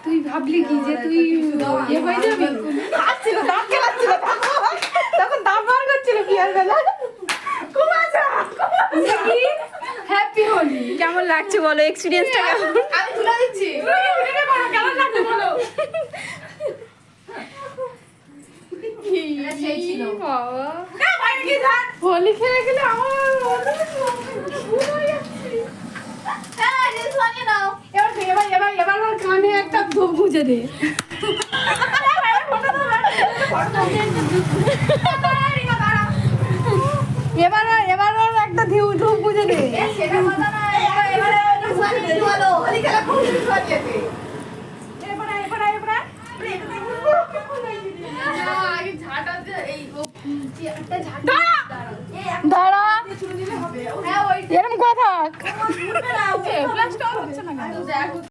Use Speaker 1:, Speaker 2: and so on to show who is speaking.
Speaker 1: তুই ভাবলি কি যে তুই ইয়ে হয়ে যাবি?
Speaker 2: হাসছিল, দাঁত খেলাচ্ছিল তখন দাঁত বার করছিল বিয়ার বেলা।
Speaker 1: হ্যাপি হোলি।
Speaker 3: কেমন লাগছে বলো, এক্সপিরিয়েন্সটা কেমন?
Speaker 2: আমি তুলে দিচ্ছি।
Speaker 1: কেমন লাগছে বলো?
Speaker 2: সেই ছিল।
Speaker 1: বাবা
Speaker 2: বাইরে গিয়ে ধর।
Speaker 1: হোলি খেলে গেলে আমার
Speaker 2: হ্যাঁ, জিনিস বানিয়ে নাও।
Speaker 1: এবার ওর কানে একটা ধূপ গুঁজে দে। এবার ওর একটা ধূপ গুঁজে দে।
Speaker 2: সেটা কথা না, এবারে জিনিস বানিয়ে দিতে বলো। হোলি খেলা খুব জিনিস বানিয়েছে।
Speaker 1: আগে ঝাঁটা দে, এই একটা ঝাঁটা
Speaker 2: দাঁড়া।
Speaker 1: হ্যাঁ ওই
Speaker 2: এরকম করে থাক।
Speaker 1: ফ্ল্যাশটা হচ্ছে না কেন?